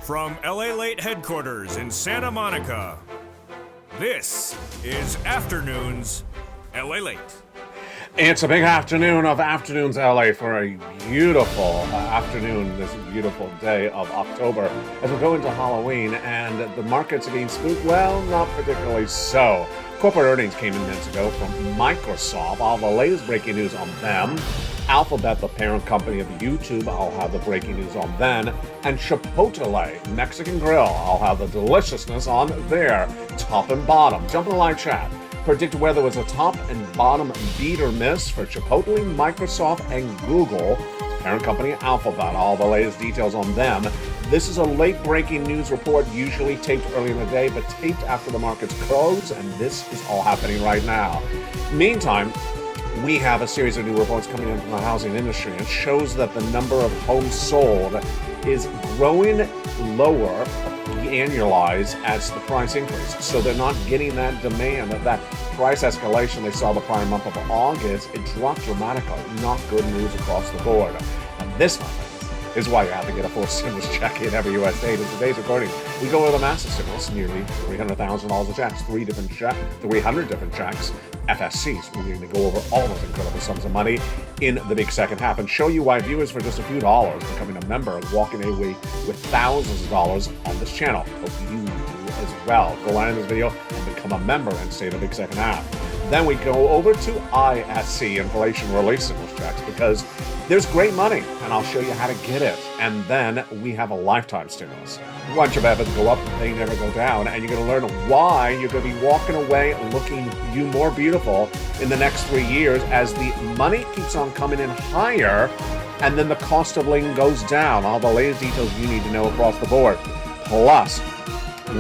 From LALATE headquarters in Santa Monica, this is Afternoons LALATE. It's a big afternoon of Afternoons LA for a beautiful afternoon, this beautiful day of October as we go into Halloween, and the markets are being spooked. Well, not particularly so. Corporate earnings came in minutes ago from Microsoft. I'll have the latest breaking news on them. Alphabet, the parent company of YouTube, I'll have the breaking news on them. And Chipotle, Mexican Grill, I'll have the deliciousness on there. Top and bottom. Jump in the live chat. Predict whether it was a top and bottom beat or miss for Chipotle, Microsoft, and Google. Parent company Alphabet. All the latest details on them. This is a late breaking news report, usually taped early in the day, but taped after the markets close, and this is all happening right now. Meantime, we have a series of new reports coming in from the housing industry. It shows that the number of homes sold is growing lower annualized as the price increase. So they're not getting that demand, that price escalation they saw the prior month of August. It dropped dramatically. Not good news across the board. And this, my friends, is why you have to get a full stimulus check in every U.S. state. In today's recording, we go over the massive stimulus, nearly $300,000 of checks, 300 different checks, FSCs. We're going to go over all those incredible sums of money in the big second half and show you why viewers for just a few dollars becoming a member and walking away with thousands of dollars on this channel. Hope you do as well. Go on in this video and become a member and stay in the big second half. Then we go over to ISC, inflation relief stimulus checks, because there's great money, and I'll show you how to get it. And then we have a lifetime stimulus. Once your benefits go up, they never go down, and you're going to learn why you're going to be walking away looking you more beautiful in the next 3 years as the money keeps on coming in higher, and then the cost of living goes down. All the latest details you need to know across the board. Plus,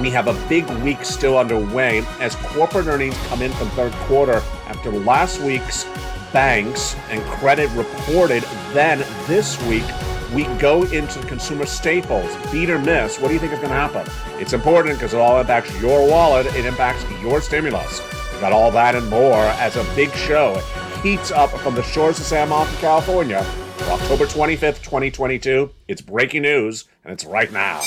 we have a big week still underway as corporate earnings come in from third quarter after last week's banks and credit reported. Then this week, we go into consumer staples, beat or miss. What do you think is going to happen? It's important because it all impacts your wallet. It impacts your stimulus. We got all that and more as a big show heats up from the shores of San Marcos, California for October 25th, 2022. It's breaking news, and it's right now.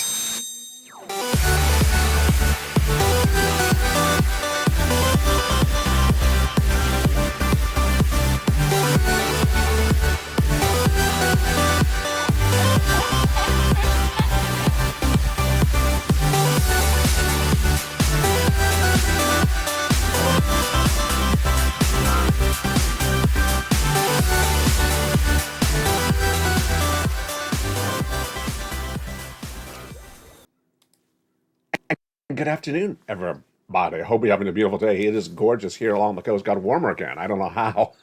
Good afternoon, everybody. I hope you're having a beautiful day. It is gorgeous here along the coast. Got warmer again. I don't know how.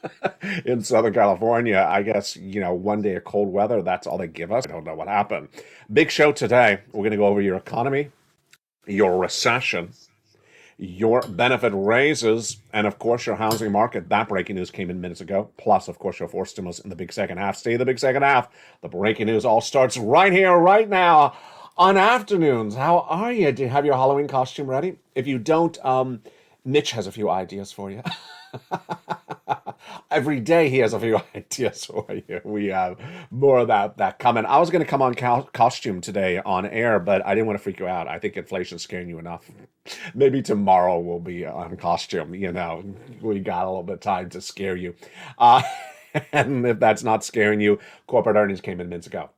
In Southern California, I guess, one day of cold weather, that's all they give us. I don't know what happened. Big show today. We're going to go over your economy, your recession, your benefit raises, and of course, your housing market. That breaking news came in minutes ago. Plus, of course, your forced stimulus in the big second half. Stay in the big second half. The breaking news all starts right here, right now. On Afternoons, how are you? Do you have your Halloween costume ready? If you don't, Mitch has a few ideas for you. Every day he has a few ideas for you. We have more of that coming. I was going to come on costume today on air, but I didn't want to freak you out. I think inflation's scaring you enough. Maybe tomorrow we'll be on costume. We got a little bit of time to scare you. And if that's not scaring you, corporate earnings came in minutes ago.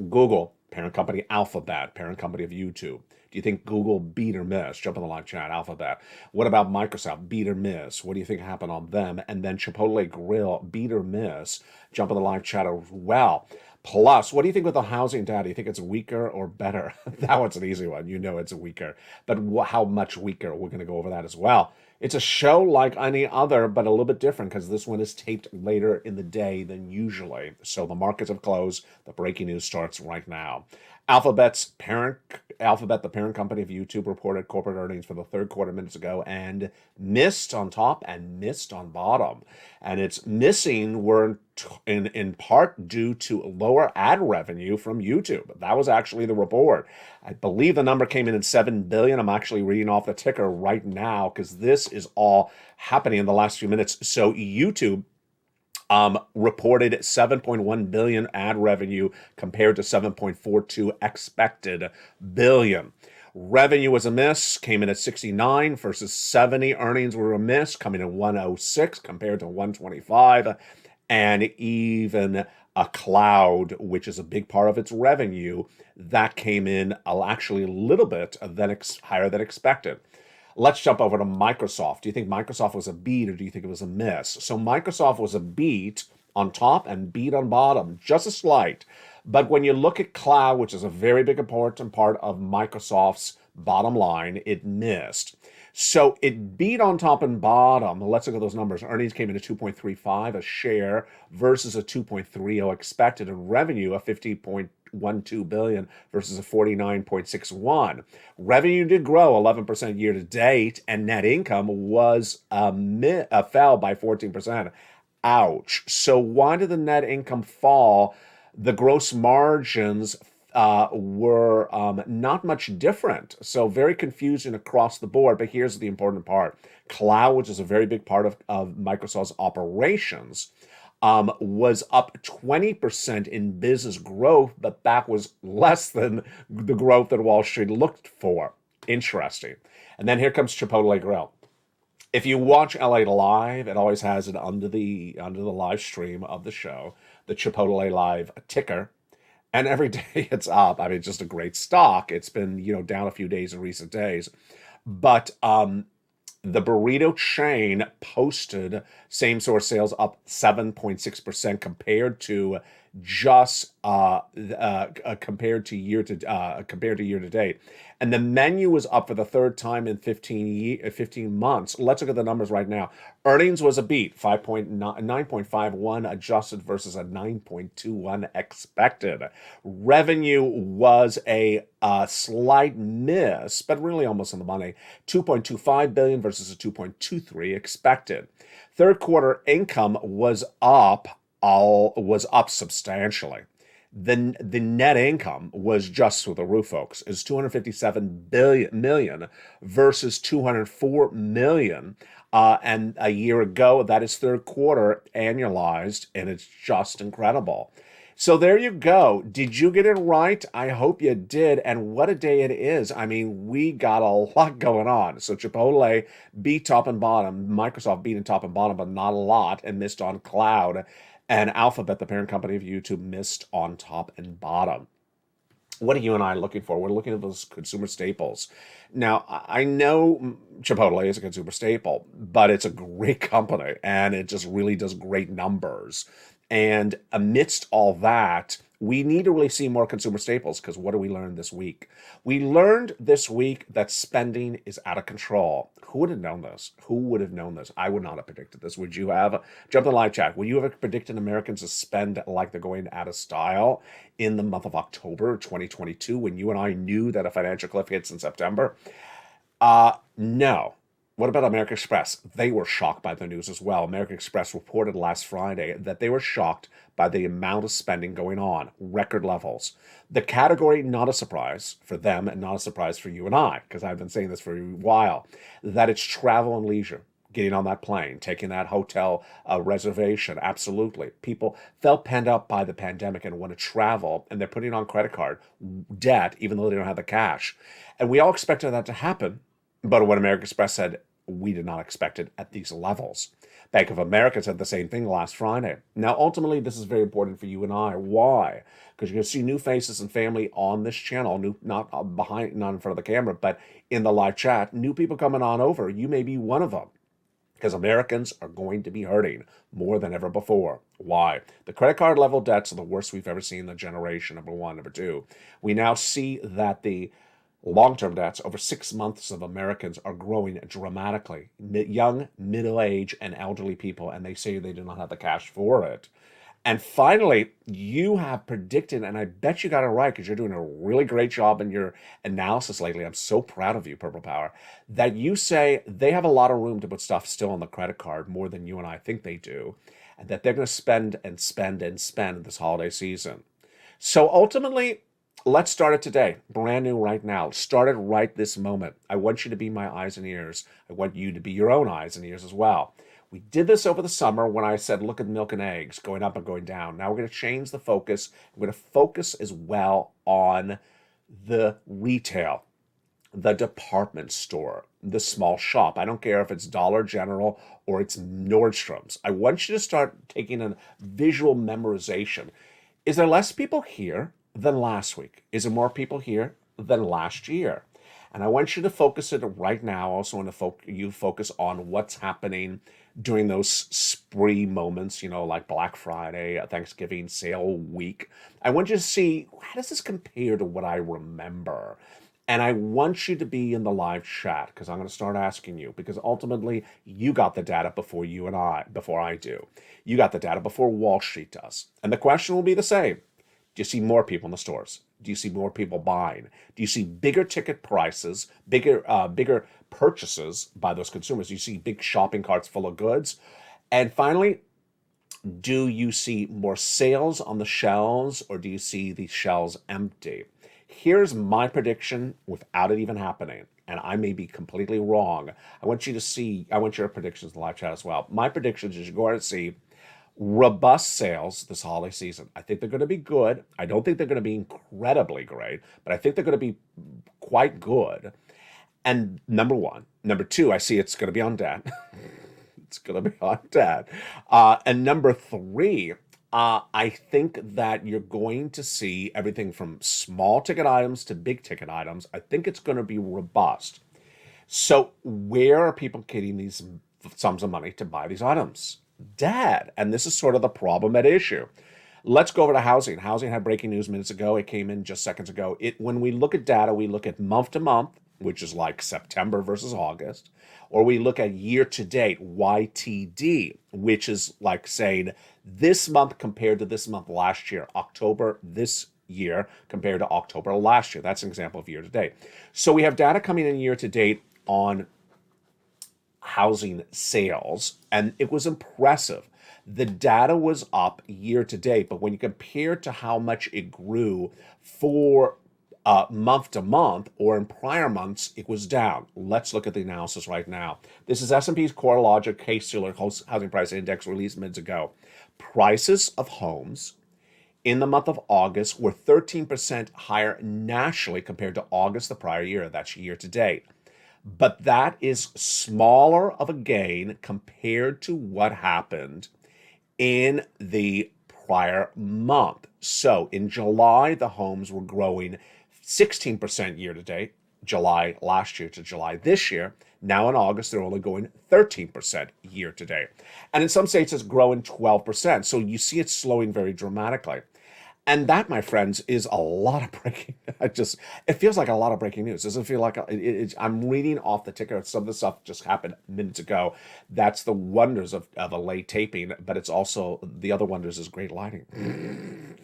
Google, parent company Alphabet, parent company of YouTube. Do you think Google beat or miss? Jump in the live chat, Alphabet. What about Microsoft, beat or miss? What do you think happened on them? And then Chipotle Grill, beat or miss? Jump in the live chat as well. Plus, what do you think with the housing data? Do you think it's weaker or better? That one's an easy one. It's weaker. But how much weaker? We're going to go over that as well. It's a show like any other, but a little bit different because this one is taped later in the day than usually. So the markets have closed. The breaking news starts right now. Alphabet, the parent company of YouTube, reported corporate earnings for the third quarter minutes ago and missed on top and missed on bottom. And its missing were in part due to lower ad revenue from YouTube. That was actually the report. I believe the number came in at $7 billion. I'm actually reading off the ticker right now because this is all happening in the last few minutes. So YouTube reported 7.1 billion ad revenue compared to 7.42 expected billion. Revenue was a miss, came in at 69 versus 70. Earnings were a miss, coming in 106 compared to 125. And even a cloud, which is a big part of its revenue, that came in actually a little bit higher than expected. Let's jump over to Microsoft. Do you think Microsoft was a beat or do you think it was a miss? So Microsoft was a beat on top and beat on bottom, just a slight. But when you look at cloud, which is a very big important part of Microsoft's bottom line, it missed. So it beat on top and bottom. Let's look at those numbers. Earnings came in at 2.35 a share versus a 2.30 expected, and revenue of 50.12 billion versus a 49.61. Revenue did grow 11% year to date, and net income was fell by 14%. Ouch. So why did the net income fall? The gross margins were not much different. So very confusing across the board. But here's the important part. Cloud, which is a very big part of Microsoft's operations, was up 20% in business growth, but that was less than the growth that Wall Street looked for. Interesting. And then here comes Chipotle Grill. If you watch LA Live, it always has it under the live stream of the show, the Chipotle Live ticker. And every day it's up. I mean, it's just a great stock. It's been, down a few days in recent days. But the burrito chain posted same-store sales up 7.6% compared to just compared to year to date. And the menu was up for the third time in 15 months. Let's look at the numbers right now. Earnings was a beat, 9.51 adjusted versus a 9.21 expected. Revenue was a slight miss, but really almost on the money. 2.25 billion versus a 2.23 expected. Third quarter income was up substantially. The net income was just through the roof, folks. It's 257 million versus 204 million. And a year ago, that is third quarter annualized, and it's just incredible. So there you go. Did you get it right? I hope you did. And what a day it is. I mean, we got a lot going on. So Chipotle beat top and bottom. Microsoft beat in top and bottom, but not a lot, and missed on cloud. And Alphabet, the parent company of YouTube, missed on top and bottom. What are you and I looking for? We're looking at those consumer staples. Now, I know Chipotle is a consumer staple, but it's a great company, and it just really does great numbers. And amidst all that, we need to really see more consumer staples, because what do we learn this week? We learned this week that spending is out of control. Who would have known this? Who would have known this? I would not have predicted this. Would you have? Jump in the live chat. Would you have predicted Americans to spend like they're going out of style in the month of October 2022 when you and I knew that a financial cliff hits in September? No. What about American Express? They were shocked by the news as well. American Express reported last Friday that they were shocked by the amount of spending going on, record levels. The category, not a surprise for them and not a surprise for you and I, because I've been saying this for a while, that it's travel and leisure. Getting on that plane, taking that hotel reservation, absolutely. People felt penned up by the pandemic and want to travel, and they're putting on credit card debt, even though they don't have the cash. And we all expected that to happen, but when American Express said, we did not expect it at these levels. Bank of America said the same thing last Friday. Now, ultimately, this is very important for you and I. Why? Because you're going to see new faces and family on this channel, not in front of the camera, but in the live chat, new people coming on over. You may be one of them, because Americans are going to be hurting more than ever before. Why? The credit card level debts are the worst we've ever seen in the generation, number one. Number two, we now see that the long-term debts, over 6 months of Americans, are growing dramatically. Young, middle-aged, and elderly people, and they say they do not have the cash for it. And finally, you have predicted, and I bet you got it right because you're doing a really great job in your analysis lately. I'm so proud of you, Purple Power, that you say they have a lot of room to put stuff still on the credit card, more than you and I think they do, and that they're going to spend and spend and spend this holiday season. So ultimately, let's start it today, brand new right now. Start it right this moment. I want you to be my eyes and ears. I want you to be your own eyes and ears as well. We did this over the summer when I said, look at milk and eggs going up and going down. Now we're going to change the focus. We're going to focus as well on the retail, the department store, the small shop. I don't care if it's Dollar General or it's Nordstrom's. I want you to start taking a visual memorization. Is there less people here than last week? Is there more people here than last year? And I want you to focus it right now. I also want to focus on what's happening during those spree moments, like Black Friday, Thanksgiving, sale week. I want you to see, how does this compare to what I remember? And I want you to be in the live chat because I'm going to start asking you, because ultimately you got the data before I do. You got the data before Wall Street does. And the question will be the same. Do you see more people in the stores? Do you see more people buying? Do you see bigger ticket prices, bigger purchases by those consumers? Do you see big shopping carts full of goods? And finally, do you see more sales on the shelves, or do you see the shelves empty? Here's my prediction without it even happening, and I may be completely wrong. I want your predictions in the live chat as well. My predictions is you're going to see robust sales this holiday season. I think they're going to be good. I don't think they're going to be incredibly great, but I think they're going to be quite good. And number one. Number two, I see it's going to be on debt. It's going to be on debt. And number three, I think that you're going to see everything from small ticket items to big ticket items. I think it's going to be robust. So where are people getting these sums of money to buy these items? Debt. And this is sort of the problem at issue. Let's go over to housing. Housing had breaking news minutes ago. It came in just seconds ago. When we look at data, we look at month to month, which is like September versus August, or we look at year to date, YTD, which is like saying this month compared to this month last year, October this year compared to October last year. That's an example of year to date. So we have data coming in year to date on housing sales, and it was impressive. The data was up year to date, but when you compare to how much it grew for month to month or in prior months, it was down. Let's look at the analysis right now. This is S&P's CoreLogic Case-Shiller Housing Price Index released minutes ago. Prices of homes in the month of August were 13% higher nationally compared to August the prior year. That's year to date. But that is smaller of a gain compared to what happened in the prior month. So in July, the homes were growing 16% year to date, July last year to July this year. Now in August, they're only going 13% year to date. And in some states, it's growing 12%. So you see it slowing very dramatically. And that, my friends, is a lot of breaking. It feels like a lot of breaking news. Doesn't feel like I'm reading off the ticker. Some of the stuff just happened minutes ago. That's the wonders of a late taping, but it's also the other wonders is great lighting.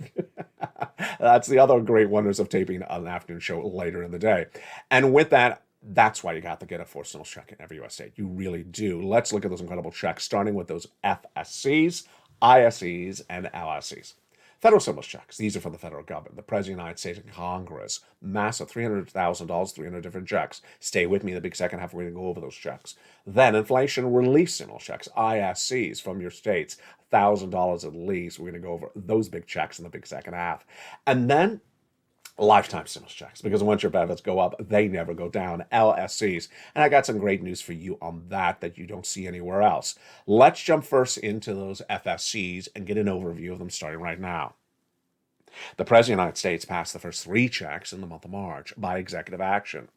That's the other great wonders of taping an afternoon show later in the day. And with that, that's why you got to get a forced stimulus check in every U.S. state. You really do. Let's look at those incredible checks, starting with those FSCs, ISEs, and LSEs. Federal stimulus checks. These are from the federal government, the President of the United States and Congress. Massive, $300,000, 300 different checks. Stay with me in the big second half. We're going to go over those checks. Then inflation relief stimulus checks, ISCs from your states, $1,000 at least. We're going to go over those big checks in the big second half. And then lifetime stimulus checks, because once your benefits go up, they never go down, LSCs. And I got some great news for you on that you don't see anywhere else. Let's jump first into those FSCs and get an overview of them starting right now. The President of the United States passed the first 3 checks in the month of March by executive action.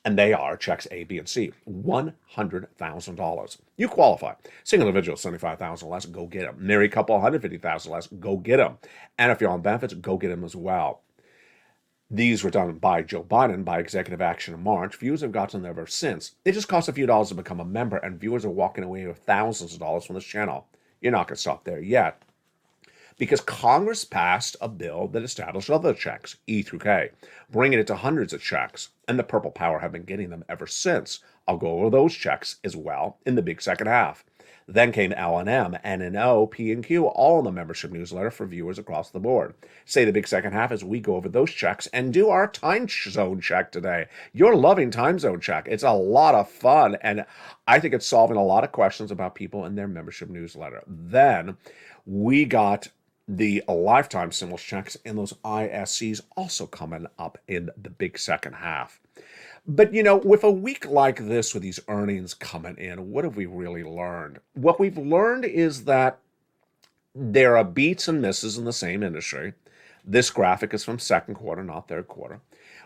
And they are checks A, B, and C, $100,000. You qualify. Single individual, $75,000 less, go get them. Married couple, $150,000 less, go get them. And if you're on benefits, go get them as well. These were done by Joe Biden by executive action in March. Viewers have gotten them ever since. It just costs a few dollars to become a member, and viewers are walking away with thousands of dollars from this channel. You're not going to stop there yet, because Congress passed a bill that established other checks, E through K, bringing it to hundreds of checks, and the Purple Power have been getting them ever since. I'll go over those checks as well in the big second half. Then came L&M, N&O, P&Q, all in the membership newsletter for viewers across the board. Say the big second half as we go over those checks and do our time zone check today. You're loving time zone check. It's a lot of fun, and I think it's solving a lot of questions about people in their membership newsletter. Then we got the lifetime stimulus checks and those ISCs also coming up in the big second half. But with a week like this, with these earnings coming in, what have we really learned? What we've learned is that there are beats and misses in the same industry. This graphic is from second quarter, not third quarter.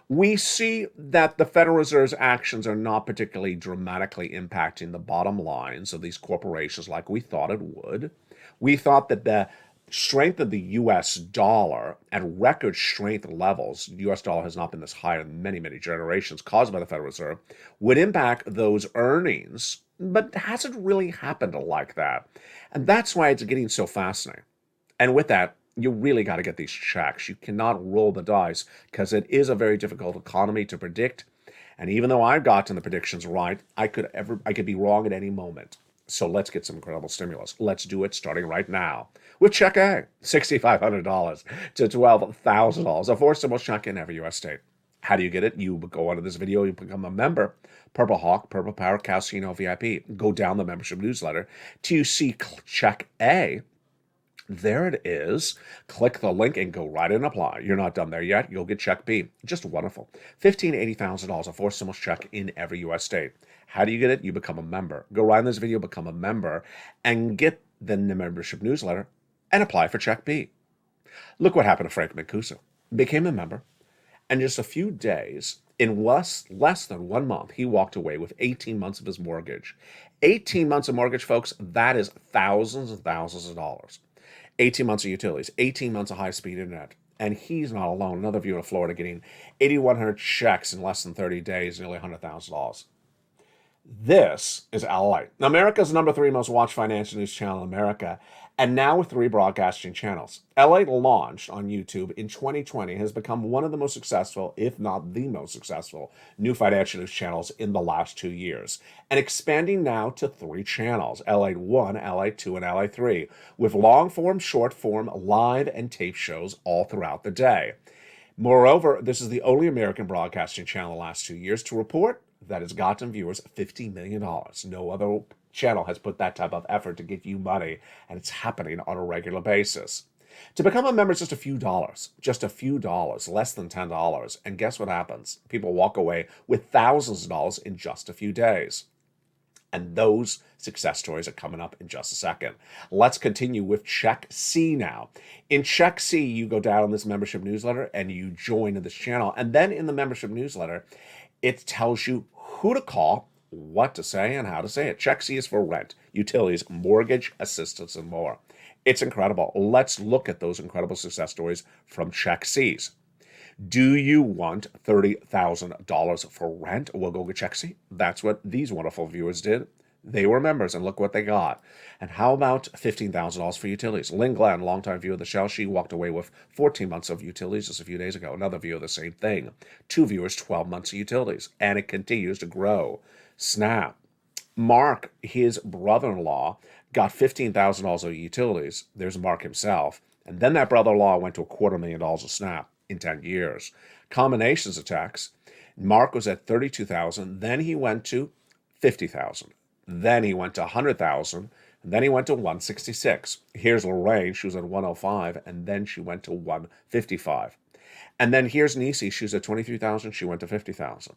We see that the Federal Reserve's actions are not particularly dramatically impacting the bottom lines of these corporations like we thought it would. We thought that the strength of the U.S. dollar at record strength levels, the U.S. dollar has not been this high in many, many generations, caused by the Federal Reserve, would impact those earnings, but it hasn't really happened like that. And that's why it's getting so fascinating. And with that, you really got to get these checks. You cannot roll the dice because it is a very difficult economy to predict. And even though I've gotten the predictions right, I could be wrong at any moment. So let's get some incredible stimulus. Let's do it starting right now with Check A, $6,500 to $12,000, a forced stimulus check in every U.S. state. How do you get it? You go onto this video, you become a member. Purple Hawk, Purple Power, Casino VIP. Go down the membership newsletter till you see Check A. There it is. Click the link and go right in and apply. You're not done there yet. You'll get Check B. Just wonderful. $15,000 to $80,000, a forced stimulus check in every U.S. state. How do you get it? You become a member. Go right in this video, become a member, and get the membership newsletter and apply for Check B. Look what happened to Frank Mancuso. Became a member, and just a few days, in less than 1 month, he walked away with 18 months of his mortgage. 18 months of mortgage, folks, that is thousands and thousands of dollars. 18 months of utilities, 18 months of high-speed internet. And he's not alone. Another viewer in Florida getting 8,100 checks in less than 30 days, nearly $100,000. This is LALATE, America's #3 most watched financial news channel in America, and now with 3 broadcasting channels. LALATE launched on YouTube in 2020 has become one of the most successful, if not the most successful, new financial news channels in the last 2 years, and expanding now to 3 channels, LALATE 1, LALATE 2, and LALATE 3, with long-form, short-form, live, and tape shows all throughout the day. Moreover, this is the only American broadcasting channel in the last 2 years to report that has gotten viewers $50 million. No other channel has put that type of effort to get you money, and it's happening on a regular basis. To become a member is just a few dollars, less than $10. And guess what happens? People walk away with thousands of dollars in just a few days. And those success stories are coming up in just a second. Let's continue with Check C now. In Check C, you go down on this membership newsletter and you join this channel. And then in the membership newsletter, it tells you who to call, what to say, and how to say it. Check C is for rent, utilities, mortgage, assistance, and more. It's incredible. Let's look at those incredible success stories from Check C's. Do you want $30,000 for rent? We'll go get Check C. That's what these wonderful viewers did. They were members, and look what they got. And how about $15,000 for utilities? Lynn Glenn, longtime viewer of the show, she walked away with 14 months of utilities just a few days ago. Another viewer, the same thing. 2 viewers, 12 months of utilities. And it continues to grow. Snap. Mark, his brother-in-law, got $15,000 of utilities. There's Mark himself. And then that brother-in-law went to $250,000 of Snap in 10 years. Combinations of tax. Mark was at $32,000. Then he went to $50,000. Then he went to $100,000, and then he went to $166,000. Here's Lorraine, she was at $105,000, and then she went to $155,000. And then here's Nisi, she was at $23,000, she went to $50,000.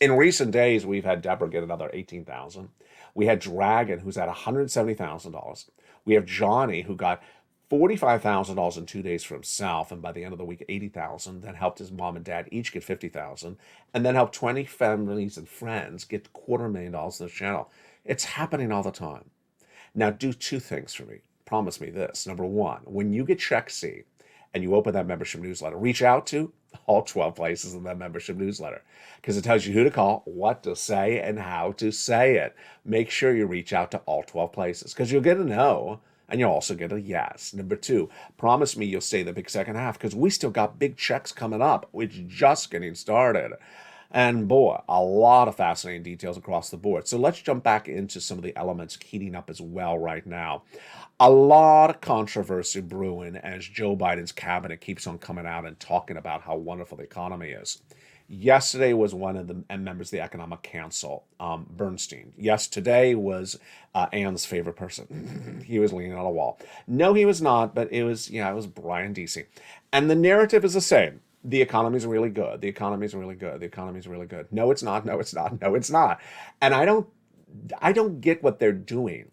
In recent days, we've had Deborah get another $18,000. We had Dragon, who's at $170,000. We have Johnny, who got $45,000 in 2 days for himself, and by the end of the week, $80,000. Then helped his mom and dad each get $50,000, and then helped 20 families and friends get $250,000 in this channel. It's happening all the time. Now, do 2 things for me. Promise me this. Number 1, when you get Check C and you open that membership newsletter, reach out to all 12 places in that membership newsletter because it tells you who to call, what to say, and how to say it. Make sure you reach out to all 12 places because you'll get a no. And you'll also get a yes. Number 2, promise me you'll stay the big second half because we still got big checks coming up. We're just getting started. And boy, a lot of fascinating details across the board. So let's jump back into some of the elements heating up as well right now. A lot of controversy brewing as Joe Biden's cabinet keeps on coming out and talking about how wonderful the economy is. Yesterday was one of the members of the Economic Council, Bernstein. Yes, today was Ann's favorite person. He was leaning on a wall. No, he was not, but it was Brian Deasy. And the narrative is the same. The economy's really good. The economy's really good. The economy's really good. No, it's not. No, it's not. No, it's not. And I don't get what they're doing.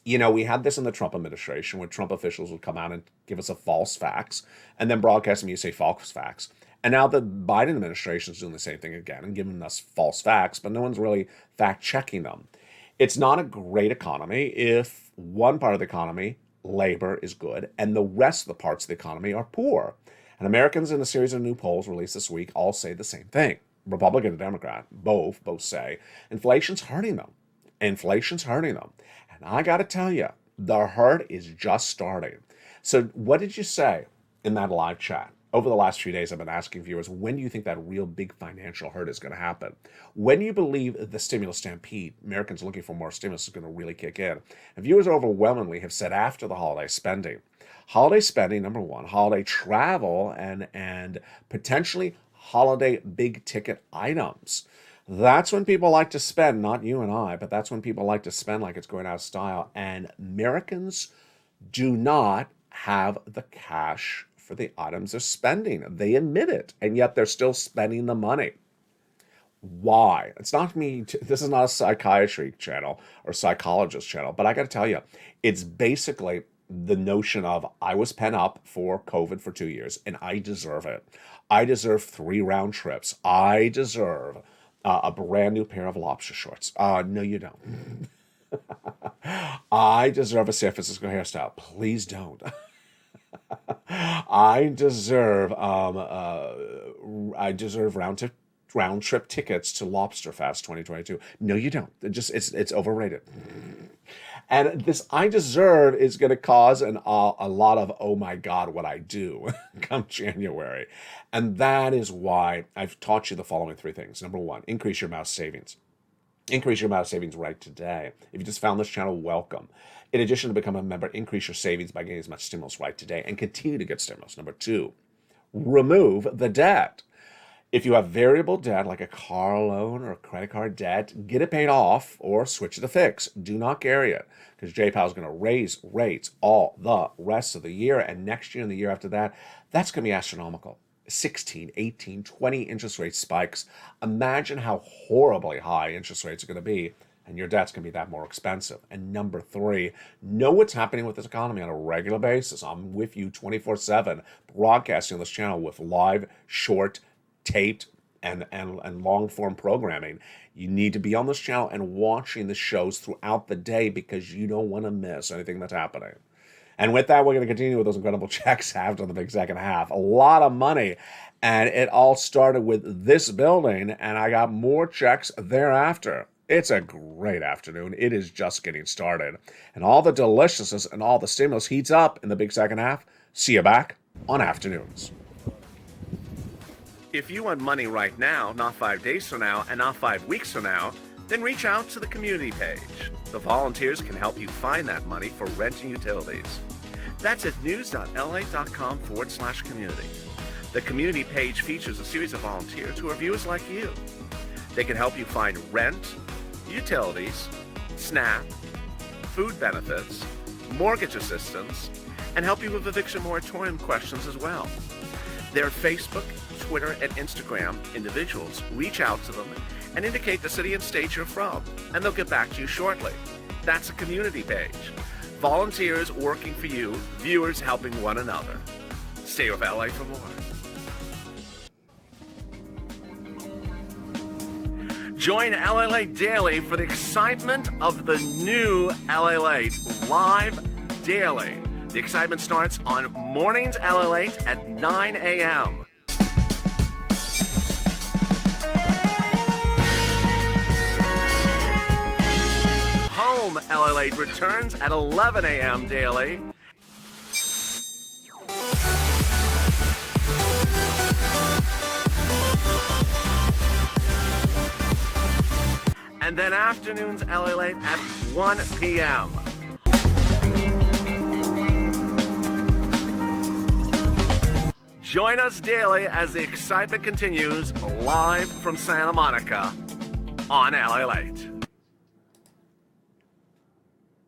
We had this in the Trump administration where Trump officials would come out and give us a false facts and then broadcast them, you say false facts. And now the Biden administration is doing the same thing again and giving us false facts, but no one's really fact checking them. It's not a great economy if one part of the economy, labor, is good and the rest of the parts of the economy are poor. And Americans in a series of new polls released this week all say the same thing. Republican and Democrat both say inflation's hurting them. Inflation's hurting them. And I got to tell you, the hurt is just starting. So what did you say in that live chat? Over the last few days, I've been asking viewers, when do you think that real big financial hurt is going to happen? When do you believe the stimulus stampede, Americans looking for more stimulus, is going to really kick in? And viewers overwhelmingly have said after the holiday spending. Holiday spending, number one, holiday travel, and potentially holiday big ticket items. That's when people like to spend, not you and I, but that's when people like to spend like it's going out of style. And Americans do not have the cash for the items they're spending. They admit it, and yet they're still spending the money. Why? It's not me. This is not a psychiatry channel or psychologist channel, but I got to tell you, it's basically the notion of I was pent up for COVID for 2 years, and I deserve it. I deserve 3 round trips. I deserve a brand new pair of lobster shorts. No, you don't. I deserve a San Francisco hairstyle. Please don't. I deserve round trip tickets to Lobster Fest 2022. No, you don't. It's overrated. And this I deserve is going to cause a lot of, oh my God, what I do come January. And that is why I've taught you the following 3 things. Number 1, increase your mouse savings. Increase your mouse savings right today. If you just found this channel, welcome. In addition to becoming a member, increase your savings by getting as much stimulus right today and continue to get stimulus. Number 2, remove the debt. If you have variable debt like a car loan or a credit card debt, get it paid off or switch to fixed. Do not carry it because J-Powell is going to raise rates all the rest of the year. And next year and the year after that, that's going to be astronomical. 16, 18, 20 interest rate spikes. Imagine how horribly high interest rates are going to be, and your debt's going to be that more expensive. And number 3, know what's happening with this economy on a regular basis. I'm with you 24/7, broadcasting on this channel with live, short, taped, and long-form programming. You need to be on this channel and watching the shows throughout the day because you don't want to miss anything that's happening. And with that, we're going to continue with those incredible checks after the big second half. A lot of money. And it all started with this building, and I got more checks thereafter. It's a great afternoon. It is just getting started. And all the deliciousness and all the stimulus heats up in the big second half. See you back on Afternoons. If you want money right now, not 5 days from now, and not 5 weeks from now, then reach out to the community page. The volunteers can help you find that money for rent and utilities. That's at news.la.com/community. The community page features a series of volunteers who are viewers like you. They can help you find rent, utilities, SNAP, food benefits, mortgage assistance, and help you with eviction moratorium questions as well. Their Facebook, Twitter, and Instagram individuals reach out to them and indicate the city and state you're from, and they'll get back to you shortly. That's a community page. Volunteers working for you, viewers helping one another. Stay with LA for more. Join LALATE Daily for the excitement of the new LALATE live daily. The excitement starts on mornings LALATE at 9 a.m. Home LALATE returns at 11 a.m. daily. and then afternoons LA Late at 1 p.m. Join us daily as the excitement continues live from Santa Monica on LA Late.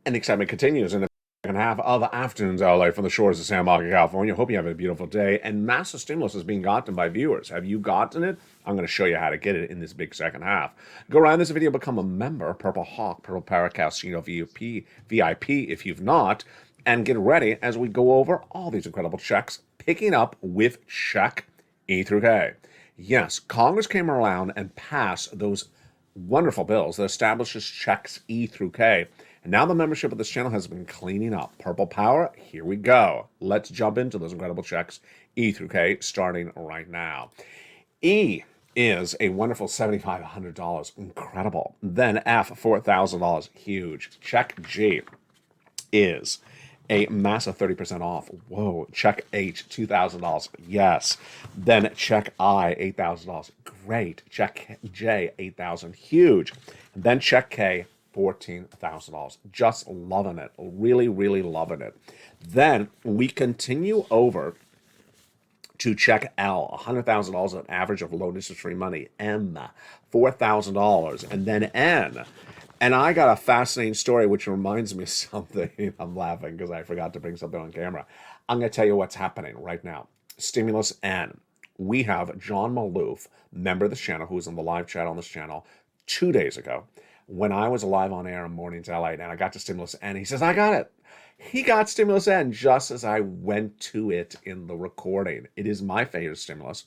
And the excitement continues in the second half of Afternoons LA from the shores of Santa Monica, California. Hope you have a beautiful day. And massive stimulus is being gotten by viewers. Have you gotten it? I'm going to show you how to get it in this big second half. Go around this video, become a member, Purple Hawk, Purple Paracast, VIP if you've not, and get ready as we go over all these incredible checks, picking up with check E through K. Yes, Congress came around and passed those wonderful bills that establishes checks E through K. And now the membership of this channel has been cleaning up. Purple Power, here we go. Let's jump into those incredible checks E through K starting right now. E is a wonderful $7,500, incredible. Then F, $4,000, huge. Check G is a massive 30% off. Whoa. Check H, $2,000. Yes. Then check I, $8,000. Great. Check J, $8,000. Huge. And then check K, $14,000. Just loving it. Really, really loving it. Then we continue over to check L, $100,000 an average of low interest-free money. M, $4,000. And then N. And I got a fascinating story, which reminds me of something. I'm laughing because I forgot to bring something on camera. I'm going to tell you what's happening right now. Stimulus N. We have John Maloof, member of this channel, who was on the live chat on this channel 2 days ago when I was live on air in Mornings LA, and I got to Stimulus N. He says, I got it. He got Stimulus N just as I went to it in the recording. It is my favorite stimulus.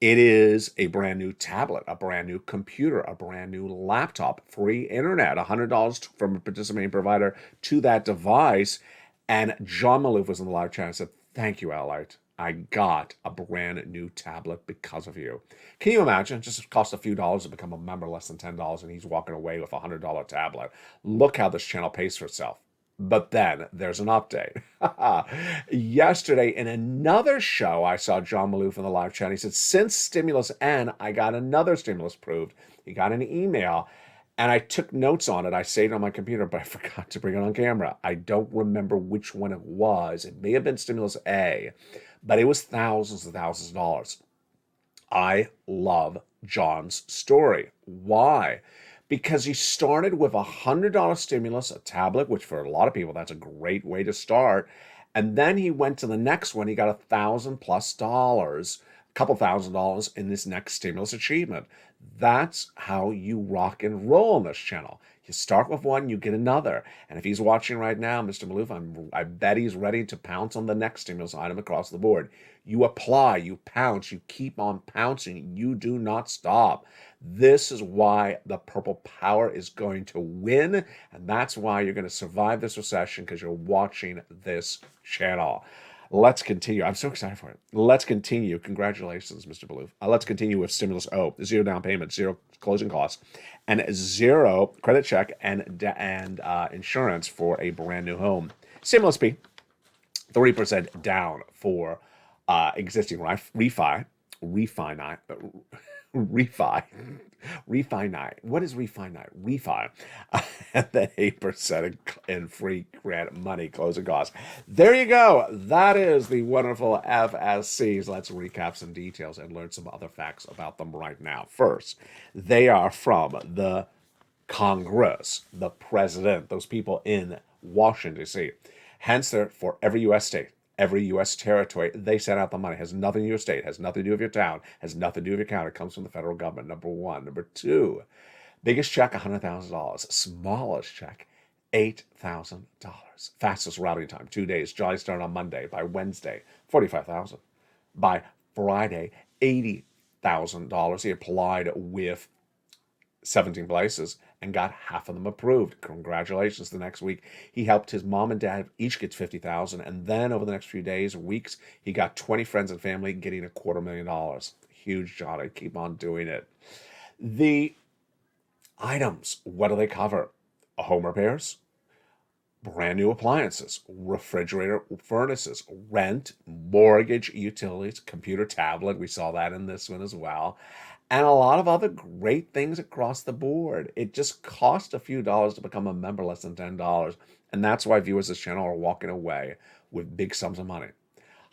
It is a brand new tablet, a brand new computer, a brand new laptop, free internet, $100 from a participating provider to that device. And John Maloof was in the live chat and said, thank you, LALATE. I got a brand new tablet because of you. Can you imagine? It just cost a few dollars to become a member, less than $10, and he's walking away with a $100 tablet. Look how this channel pays for itself. But then there's an update. Yesterday in another show, I saw John Maloof in the live chat. He said, since Stimulus N, I got another stimulus approved. He got an email, and I took notes on it. I saved it on my computer, but I forgot to bring it on camera. I don't remember which one it was. It may have been Stimulus A, but it was thousands and thousands of dollars. I love John's story. Why? Because he started with a $100 stimulus, a tablet, which for a lot of people, that's a great way to start. And then he went to the next one. He got $1,000+, a couple $1,000 in this next stimulus achievement. That's how you rock and roll on this channel. You start with one, you get another. And if he's watching right now, Mr. Maloof, I bet he's ready to pounce on the next stimulus item across the board. You apply, you pounce, you keep on pouncing. You do not stop. This is why the Purple Power is going to win, and that's why you're going to survive this recession, because you're watching this channel. Let's continue. I'm so excited for it. Let's continue. Congratulations, Mr. Maloof. Let's continue with Stimulus O. 0 down payment, 0 closing costs, and 0 credit check and insurance for a brand new home. Stimulus P, 30% down for existing refi. What is refi? Refi. And then 8% in free grant money closing costs. There you go. That is the wonderful FSCs. Let's recap some details and learn some other facts about them right now. First, they are from the Congress, the president, those people in Washington, D.C. Hence, they're for every U.S. state. Every U.S. territory, they send out the money. Has nothing to do with your state, has nothing to do with your town, has nothing to do with your county. It comes from the federal government, number one. Number two, biggest check, $100,000. Smallest check, $8,000. Fastest routing time, 2 days. Jolly started on Monday. By Wednesday, $45,000. By Friday, $80,000. He applied with 17 places and got half of them approved. Congratulations. The next week, he helped his mom and dad, each gets $50,000. And then over the next few days, weeks, he got 20 friends and family getting $250,000. Huge job. I keep on doing it. The items, what do they cover? Home repairs, brand new appliances, refrigerator, furnaces, rent, mortgage, utilities, computer, tablet. We saw that in this one as well. and a lot of other great things across the board. It just costs a few dollars to become a member, less than $10. And that's why viewers of this channel are walking away with big sums of money.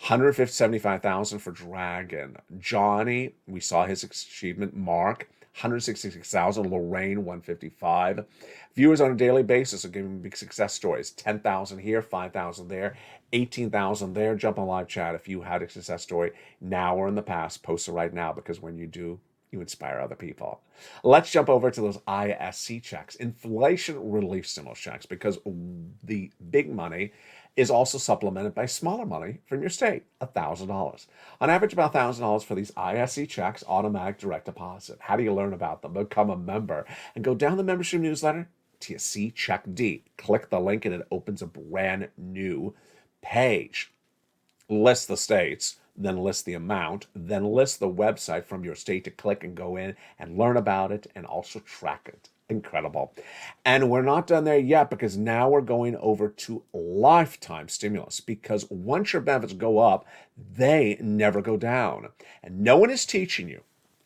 175,000 for Dragon. Johnny, we saw his achievement. Mark, 166,000. Lorraine, 155. Viewers on a daily basis are giving big success stories. 10,000 here, 5,000 there, 18,000 there. Jump on live chat if you had a success story now or in the past. Post it right now, because when you do, you inspire other people. Let's jump over to those ISC checks, inflation relief stimulus checks, because the big money is also supplemented by smaller money from your state, $1,000. On average, about $1,000 for these ISC checks, automatic direct deposit. How do you learn about them? Become a member and go down the membership newsletter to you see Check D. Click the link and it opens a brand new page. List the states, then list the amount, then list the website from your state to click and go in and learn about it and also track it. Incredible. And we're not done there yet, because now we're going over to lifetime stimulus, because once your benefits go up, they never go down. And no one is teaching you,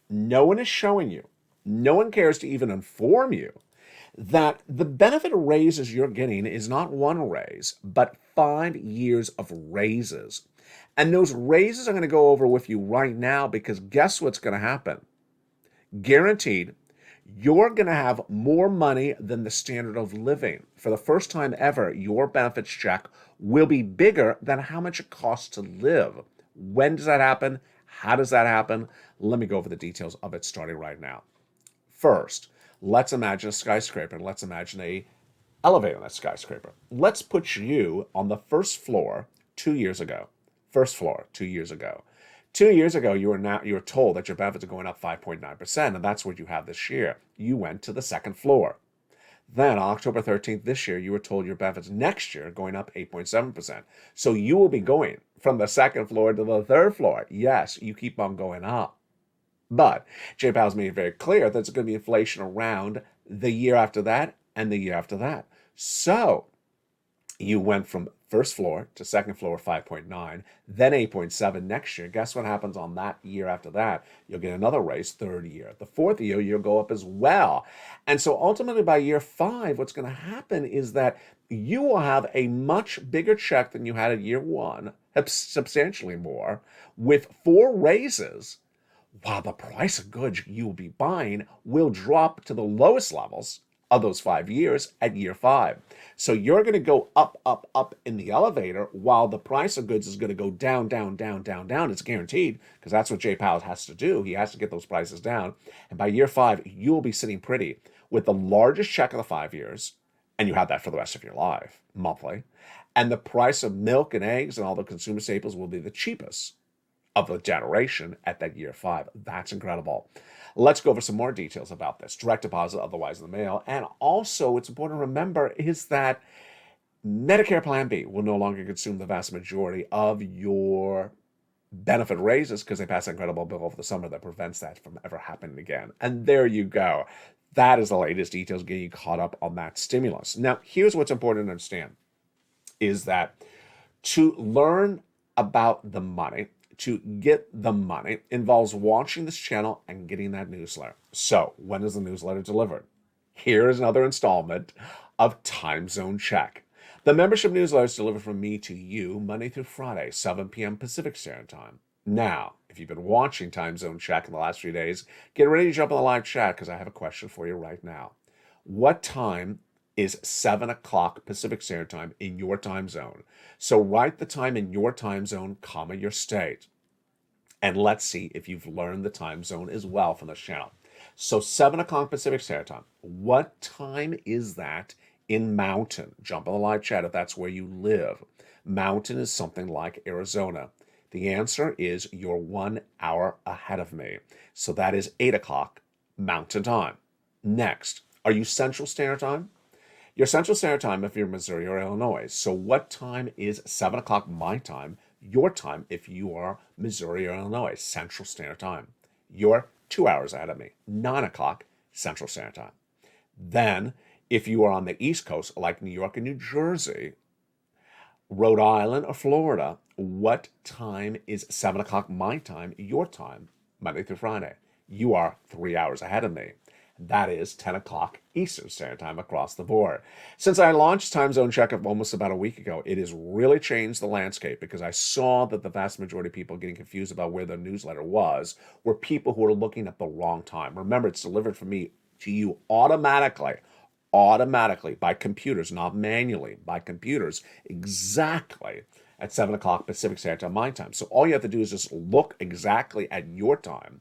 no one is showing you, no one cares to even inform you that the benefit raises you're getting is not one raise, but 5 years of raises. And those raises I'm going to go over with you right now, because guess what's going to happen? Guaranteed, you're going to have more money than the standard of living. For the first time ever, your benefits check will be bigger than how much it costs to live. When does that happen? How does that happen? Let me go over the details of it starting right now. First, let's imagine a skyscraper, and let's imagine a elevator in that skyscraper. Let's put you on the first floor 2 years ago. First floor 2 years ago. 2 years ago, you were told that your benefits are going up 5.9%, and that's what you have this year. You went to the second floor. Then, on October 13th this year, you were told your benefits next year are going up 8.7%. So you will be going from the second floor to the third floor. Yes, you keep on going up. But Jay Powell's made it very clear that there's going to be inflation around the year after that and the year after that. So you went from first floor to second floor, 5.9, then 8.7 next year. Guess what happens on that year after that? You'll get another raise, third year. The fourth year, you'll go up as well. And so ultimately by year 5, what's going to happen is that you will have a much bigger check than you had at year 1, substantially more, with 4 raises, while the price of goods you will be buying will drop to the lowest levels of those 5 years at year 5. So you're going to go up, up, up in the elevator, while the price of goods is going to go down, down, down, down, down. It's guaranteed, because that's what Jay Powell has to do. He has to get those prices down. And by year 5, you'll be sitting pretty with the largest check of the 5 years, and you have that for the rest of your life, monthly. And the price of milk and eggs and all the consumer staples will be the cheapest of the generation at that year 5. That's incredible. Let's go over some more details about this. Direct deposit, otherwise in the mail. And also, it's important to remember is that Medicare Plan B will no longer consume the vast majority of your benefit raises, because they passed an incredible bill over the summer that prevents that from ever happening again. And there you go. That is the latest details getting you caught up on that stimulus. Now, here's what's important to understand is that to learn about the money, to get the money, involves watching this channel and getting that newsletter. So when is the newsletter delivered? Here is another installment of Time Zone Check. The membership newsletter is delivered from me to you Monday through Friday, 7 p.m. Pacific Standard Time. Now, if you've been watching Time Zone Check in the last few days, get ready to jump on the live chat, because I have a question for you right now. What time is 7 o'clock Pacific Standard Time in your time zone? So write the time in your time zone, comma, your state. And let's see if you've learned the time zone as well from this channel. So 7 o'clock Pacific Standard Time. What time is that in Mountain? Jump on the live chat if that's where you live. Mountain is something like Arizona. The answer is you're 1 hour ahead of me. So that is 8 o'clock Mountain Time. Next, are you Central Standard Time? You're Central Standard Time if you're Missouri or Illinois. So what time is 7 o'clock my time? Your time if you are Missouri or Illinois, Central Standard Time. You're 2 hours ahead of me, 9 o'clock Central Standard Time. Then, if you are on the East Coast, like New York and New Jersey, Rhode Island or Florida, what time is 7 o'clock my time, your time, Monday through Friday? You are 3 hours ahead of me. That is 10 o'clock Eastern Standard Time across the board. Since I launched Time Zone Checkup almost about a week ago, it has really changed the landscape because I saw that the vast majority of people getting confused about where the newsletter was were people who are looking at the wrong time. Remember, it's delivered from me to you automatically by computers, not manually, by computers, exactly at 7 o'clock Pacific Standard Time, my time. So all you have to do is just look exactly at your time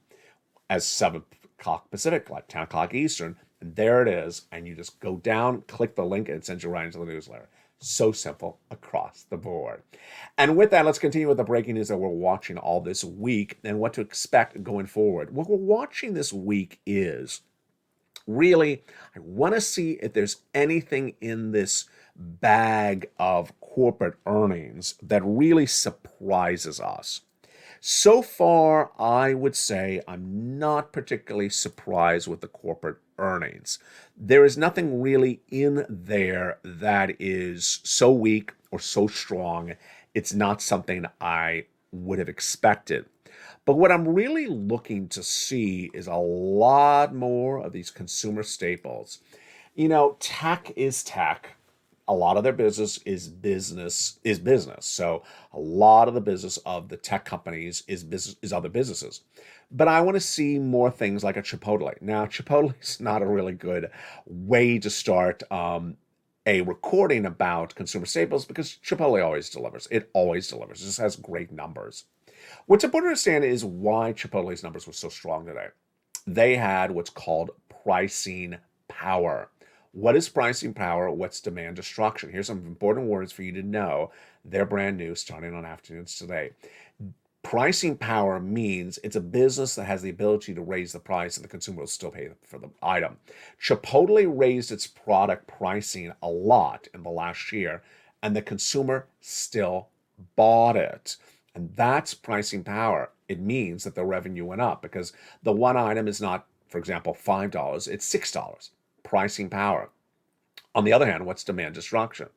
as 7 o'clock Pacific, like 10 o'clock Eastern, and there it is. And you just go down, click the link, and it sends you right into the newsletter. So simple across the board. And with that, let's continue with the breaking news that we're watching all this week and what to expect going forward. What we're watching this week is really, I want to see if there's anything in this bag of corporate earnings that really surprises us. So far, I would say I'm not particularly surprised with the corporate earnings. There is nothing really in there that is so weak or so strong. It's not something I would have expected. But what I'm really looking to see is a lot more of these consumer staples. Tech is tech. A lot of their business is business. So a lot of the business of the tech companies is other businesses. But I want to see more things like a Chipotle. Now, Chipotle is not a really good way to start a recording about consumer staples because Chipotle always delivers. It always delivers. It just has great numbers. What's important to understand is why Chipotle's numbers were so strong today. They had what's called pricing power. What is pricing power? What's demand destruction? Here's some important words for you to know. They're brand new, starting on afternoons today. Pricing power means it's a business that has the ability to raise the price and the consumer will still pay for the item. Chipotle raised its product pricing a lot in the last year, and the consumer still bought it. And that's pricing power. It means that the revenue went up because the one item is not, for example, $5, it's $6. Pricing power. On the other hand, what's demand destruction?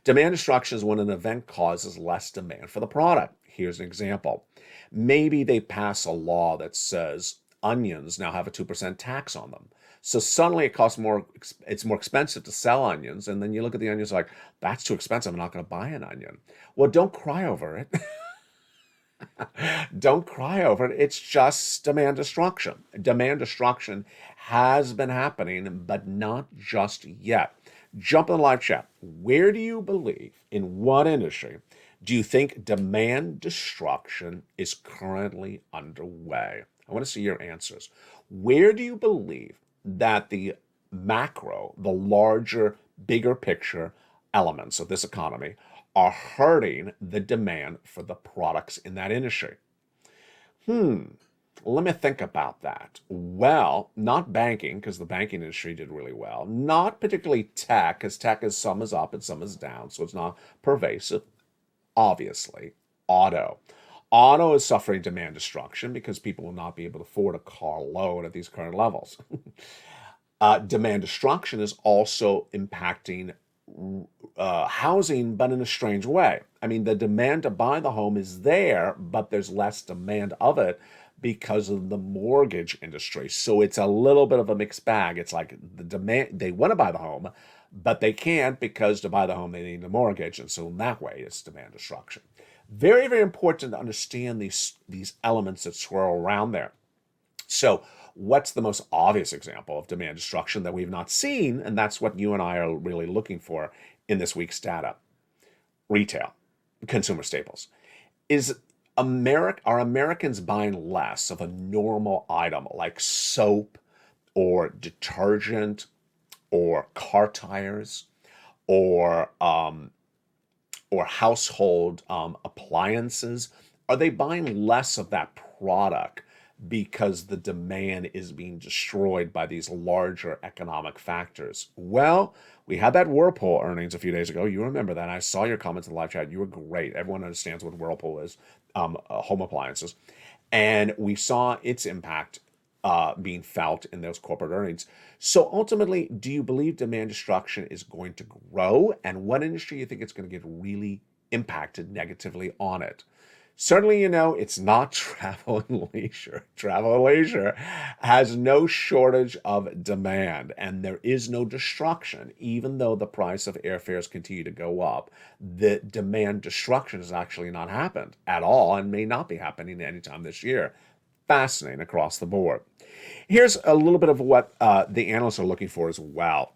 Demand destruction is when an event causes less demand for the product. Here's an example. Maybe they pass a law that says onions now have a 2% tax on them. So suddenly it's more expensive to sell onions. And then you look at the onions like, that's too expensive. I'm not going to buy an onion. Well, don't cry over it. Don't cry over it. It's just demand destruction. Demand destruction has been happening, but not just yet. Jump in the live chat. Where do you believe, in what industry, do you think demand destruction is currently underway? I want to see your answers. Where do you believe that the macro, the larger, bigger picture elements of this economy are hurting the demand for the products in that industry? Let me think about that. Well, not banking, because the banking industry did really well. Not particularly tech, because tech is some is up and some is down, so it's not pervasive. Obviously, auto. Auto is suffering demand destruction because people will not be able to afford a car loan at these current levels. Demand destruction is also impacting housing, but in a strange way. I mean, the demand to buy the home is there, but there's less demand of it because of the mortgage industry. So it's a little bit of a mixed bag. It's like the demand, they want to buy the home, but they can't because to buy the home, they need the mortgage. And so in that way, it's demand destruction. Very, very important to understand these elements that swirl around there. So what's the most obvious example of demand destruction that we've not seen? And that's what you and I are really looking for in this week's data. Retail, consumer staples. Are Americans buying less of a normal item like soap or detergent or car tires or household appliances? Are they buying less of that product because the demand is being destroyed by these larger economic factors? Well, we had that Whirlpool earnings a few days ago. You remember that. I saw your comments in the live chat. You were great. Everyone understands what Whirlpool is, home appliances. And we saw its impact being felt in those corporate earnings. So ultimately, do you believe demand destruction is going to grow? And what industry do you think it's going to get really impacted negatively on it? Certainly, it's not travel and leisure. Travel and leisure has no shortage of demand, and there is no destruction. Even though the price of airfares continue to go up, the demand destruction has actually not happened at all and may not be happening anytime this year. Fascinating across the board. Here's a little bit of what the analysts are looking for as well.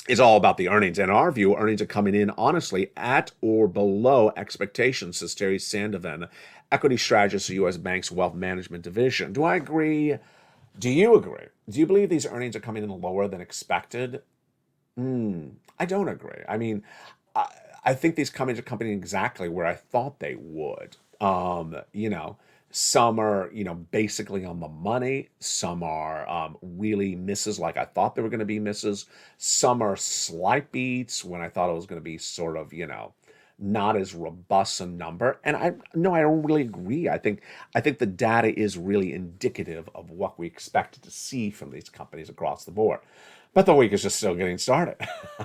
It's all about the earnings. In our view, earnings are coming in honestly at or below expectations, says Terry Sandovan, equity strategist for U.S. Bank's Wealth Management Division. Do I agree? Do you agree? Do you believe these earnings are coming in lower than expected? I don't agree. I mean, I think these companies are coming in exactly where I thought they would. Some are, basically on the money. Some are really misses like I thought they were going to be misses. Some are slight beats when I thought it was going to be sort of, not as robust a number. And I don't really agree. I think the data is really indicative of what we expected to see from these companies across the board. But the week is just still getting started.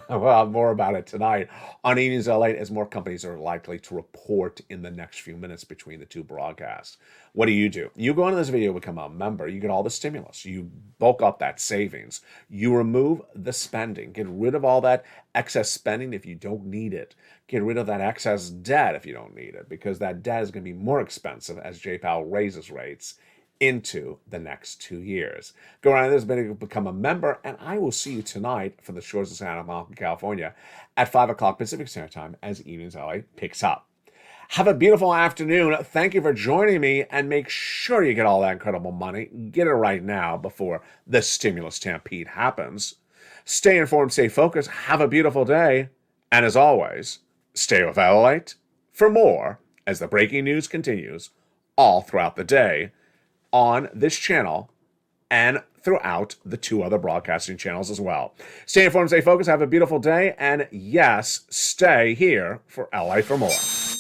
Well, more about it tonight on E! News LA as more companies are likely to report in the next few minutes between the two broadcasts. What do? You go into this video, become a member, you get all the stimulus, you bulk up that savings, you remove the spending, get rid of all that excess spending if you don't need it, get rid of that excess debt if you don't need it, because that debt is going to be more expensive as Jay Powell raises rates into the next 2 years. Go around this video, become a member, and I will see you tonight from the shores of Santa Monica, California at 5 o'clock Pacific Standard Time as E! News LA picks up. Have a beautiful afternoon. Thank you for joining me, and make sure you get all that incredible money. Get it right now before the stimulus stampede happens. Stay informed, stay focused, have a beautiful day, and as always, stay with LALATE for more as the breaking news continues all throughout the day on this channel and throughout the two other broadcasting channels as well. Stay informed, stay focused, have a beautiful day, and yes, stay here for LA for more.